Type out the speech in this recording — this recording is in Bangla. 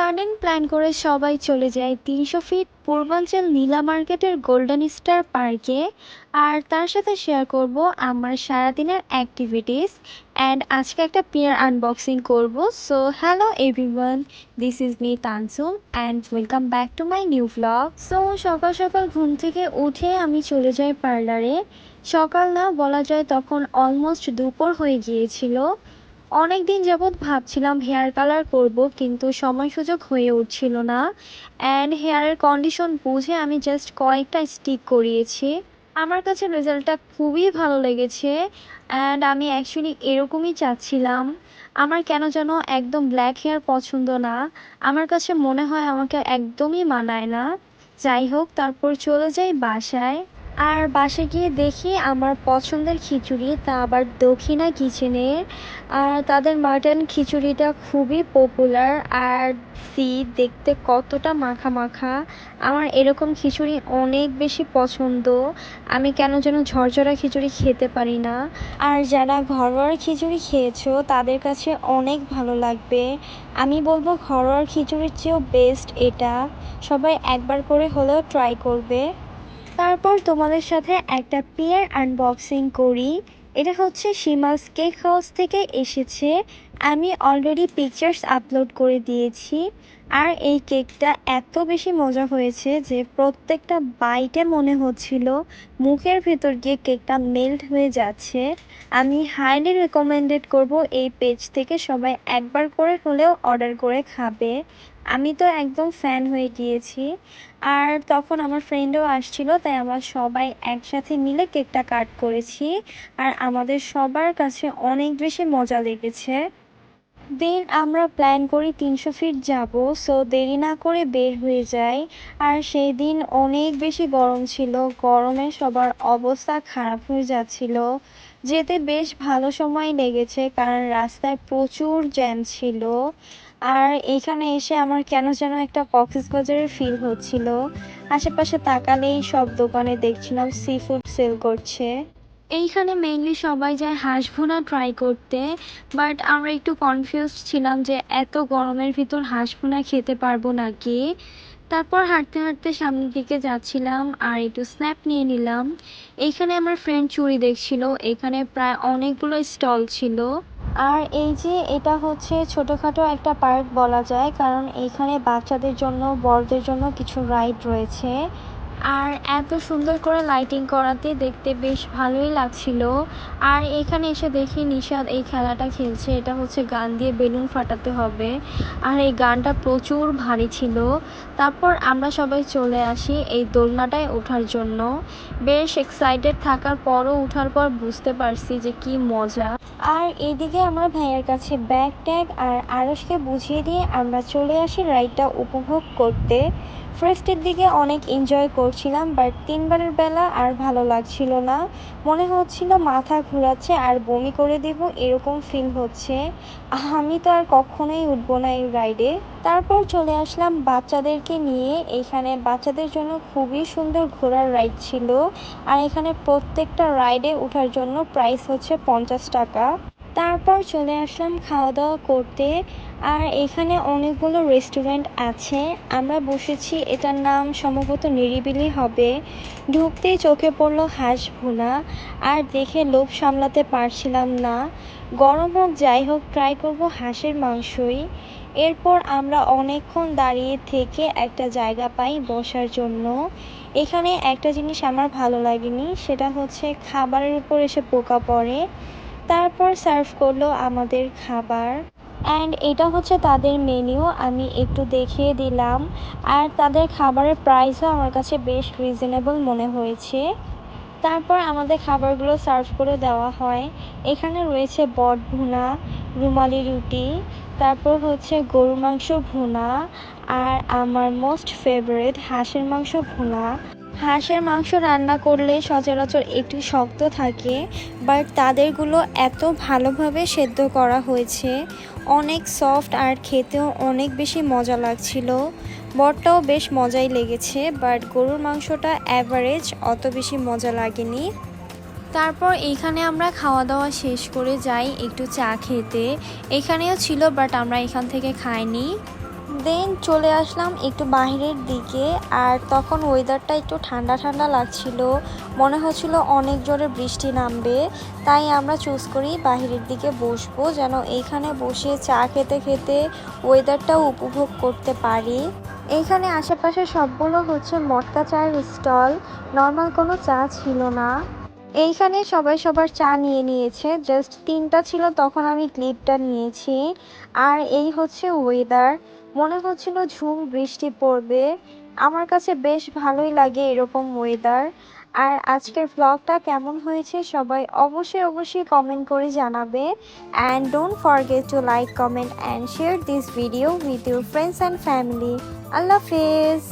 সাডেন প্ল্যান করে সবাই চলে যায় ৩০০ ফিট পূর্বাঞ্চল নীলা মার্কেটের গোল্ডেন স্টার পার্কে। আর তার সাথে শেয়ার করব আমার সারাদিনের অ্যাক্টিভিটিস অ্যান্ড আজকে একটা পেয়ার আনবক্সিং করব। So hello everyone, this is me Tansum and welcome back to my new vlog. So সকাল সকাল ঘুম থেকে উঠে আমি চলে যাই পার্লারে। সকাল না বলা যায়, তখন অলমোস্ট দুপুর হয়ে গিয়েছিল। অনেক দিন যাবৎ ভাবছিলাম হেয়ার কালার করব, কিন্তু সময় সুযোগ হয়ে উঠছিল না। অ্যান্ড হেয়ারের কন্ডিশন বুঝে আমি জাস্ট কয়েকটা স্টিক করিয়েছি। আমার কাছে রেজাল্টটা খুবই ভালো লেগেছে অ্যান্ড আমি অ্যাকচুয়ালি এরকমই চাচ্ছিলাম। আমার কেন যেন একদম ব্ল্যাক হেয়ার পছন্দ না। আমার কাছে মনে হয় আমাকে একদমই মানায় না। যাই হোক, তারপর চলে যাই বাসায়। আর বাসায় গিয়ে দেখি আমার পছন্দের খিচুড়ি, তা আবার দক্ষিণা কিচেনের। আর তাদের মাটন খিচুড়িটা খুবই পপুলার। আর দেখতে কতটা মাখা মাখা। আমার এরকম খিচুড়ি অনেক বেশি পছন্দ। আমি কেন যেন ঝরঝরা খিচুড়ি খেতে পারি না। আর যারা ঘরোয়া খিচুড়ি খেয়েছো তাদের কাছে অনেক ভালো লাগবে। আমি বলবো ঘরোয়া খিচুড়ির চেয়েও বেস্ট এটা। সবাই একবার করে হলেও ট্রাই করবে। তারপর তোমাদের সাথে একটা পেয়ার আনবক্সিং করি। এটা হচ্ছে সীমাস কেক হাউস থেকে এসেছে। আমি অলরেডি পিকচার্স আপলোড করে দিয়েছি। আর এই কেকটা এত বেশি মজা হয়েছে যে প্রত্যেকটা বাইটে মনে হচ্ছিল মুখের ভেতর গিয়ে কেকটা মেল্ট হয়ে যাচ্ছে। আমি হাইলি রেকমেন্ডেড করব এই পেজ থেকে সবাই একবার করে হলেও অর্ডার করে খাবে। আমি তো একদম ফ্যান হয়ে গিয়েছি। আর তখন আমার ফ্রেন্ডও আসছিল, তাই আমরা সবাই একসাথে মিলে কেকটা কাট করেছি। আর আমাদের সবার কাছে অনেক বেশি মজা লেগেছে। দেন আমরা প্ল্যান করি ৩০০ ফিট যাব। সো দেরি না করে বের হয়ে যাই। আর সেই দিন অনেক বেশি গরম ছিল। গরমে সবার অবস্থা খারাপ হয়ে যাচ্ছিল। যেতে বেশ ভালো সময় লেগেছে কারণ রাস্তায় প্রচুর জ্যাম ছিল। আর এখানে এসে আমার কেন যেন একটা কক্সবাজারের ফিল হচ্ছিল। আশেপাশে তাকালেই সব দোকানে দেখছিলাম সি ফুড সেল করছে। এইখানে মেইনলি সবাই যায় হাঁস ভুনা ট্রাই করতে। বাট আমরা একটু কনফিউজড ছিলাম যে এত গরমের ভিতর হাঁস ভুনা খেতে পারবো নাকি। তারপর হাঁটতে হাঁটতে সামনের দিকে যাচ্ছিলাম আর একটু স্ন্যাপ নিয়ে নিলাম। এইখানে আমার ফ্রেন্ড চুড়ি দেখছিল। এখানে প্রায় অনেকগুলো স্টল ছিল। আর এই যে এটা হচ্ছে ছোটোখাটো একটা পার্ক বলা যায়, কারণ এইখানে বাচ্চাদের জন্য বড়দের জন্য কিছু রাইড রয়েছে। আর এত সুন্দর করে লাইটিং করাতে দেখতে বেশ ভালোই লাগছিল। আর এখানে এসে দেখি নিশাদ এই খেলাটা খেলছে। এটা হচ্ছে গান দিয়ে বেলুন ফাটাতে হবে। আর এই গানটা প্রচুর ভারী ছিল। তারপর আমরা সবাই চলে আসি এই দোলনাটায় ওঠার জন্য। বেশ এক্সাইটেড থাকার পরও ওঠার পর বুঝতে পারছি যে কি মজা। আর এইদিকে আমরা ভাইয়ের কাছে ব্যাগ ট্যাগ আর আরশকে বুঝিয়ে দিয়ে আমরা চলে আসি রাইডটা উপভোগ করতে। ফার্স্টের দিকে অনেক এনজয় করছিলাম, বাট 3বারের বেলা আর ভালো লাগছিল না। মনে হচ্ছিল মাথা ঘোরাচ্ছে আর বমি করে দেব, এরকম ফিল হচ্ছে। আমি তো আর কখনোই উঠবো না এই রাইডে। তারপর চলে আসলাম বাচ্চাদেরকে নিয়ে। এখানে বাচ্চাদের জন্য খুবই সুন্দর ঘোড়ার রাইড ছিল। আর এখানে প্রত্যেকটা রাইডে ওঠার জন্য প্রাইস হচ্ছে 50 টাকা। তারপর চলে আসলাম খাওয়া দাওয়া করতে। আর এখানে অনেকগুলো রেস্টুরেন্ট আছে। আমরা বসেছি, এটার নাম সম্ভবত নিরিবিলি হবে। ঢুকতেই চোখে পড়লো হাঁস ভুনা। আর দেখে লোভ সামলাতে পারছিলাম না। গরম হোক যাই হোক ট্রাই করব হাঁসের মাংসই। এরপর আমরা অনেকক্ষণ দাঁড়িয়ে থেকে একটা জায়গা পাই বসার জন্য। এখানে একটা জিনিস আমার ভালো লাগেনি, সেটা হচ্ছে খাবারের উপর এসে পোকা পড়ে। তারপর সার্ভ করলো আমাদের খাবার। অ্যান্ড এটা হচ্ছে তাদের মেনু, আমি একটু দেখিয়ে দিলাম। আর তাদের খাবারের প্রাইসও আমার কাছে বেশ রিজনেবল মনে হয়েছে। তারপর আমাদের খাবারগুলো সার্ভ করে দেওয়া হয়। এখানে রয়েছে বট ভুনা, রুমালি রুটি, তারপর হচ্ছে গরুর মাংস ভুনা, আর আমার মোস্ট ফেভারিট হাঁসের মাংস ভুনা। হাঁসের মাংস রান্না করলে সচরাচর একটু শক্ত থাকে, বাট তাদেরগুলো এত ভালোভাবে সেদ্ধ করা হয়েছে, অনেক সফট আর খেতেও অনেক বেশি মজা লাগছিল। বটটাও বেশ মজাই লেগেছে, বাট গরুর মাংসটা অ্যাভারেজ, অত বেশি মজা লাগেনি। তারপর এইখানে আমরা খাওয়া দাওয়া শেষ করে যাই একটু চা খেতে। এখানেও ছিল, বাট আমরা এখান থেকে খাইনি। দেন চলে আসলাম একটু বাইরের দিকে, আর তখন ওয়েদারটা একটু ঠান্ডা ঠান্ডা লাগছিল, মনে হচ্ছিল অনেক জোরে বৃষ্টি নামবে। তাই আমরা চুজ করি বাইরের দিকে বসবো, যেন এইখানে বসে চা খেতে খেতে ওয়েদারটাও উপভোগ করতে পারি। এইখানে আশেপাশে সবগুলো হচ্ছে মটকা চায়ের স্টল, নর্মাল কোনো চা ছিল না। এইখানে সবাই সবার চা নিয়ে নিয়েছে, জাস্ট 3টা ছিল, তখন আমি ক্লিপটা নিয়েছি। আর এই হচ্ছে ওয়েদার, মনে হচ্ছিল ঝুম বৃষ্টি পড়বে। আমার কাছে বেশ ভালোই লাগে এরকম ওয়েদার। আর আজকের ব্লগটা কেমন হয়েছে সবাই অবশ্যই অবশ্যই কমেন্ট করে জানাবে। And don't forget to like, comment and share this video with your friends and family. আল্লাহ হাফেজ।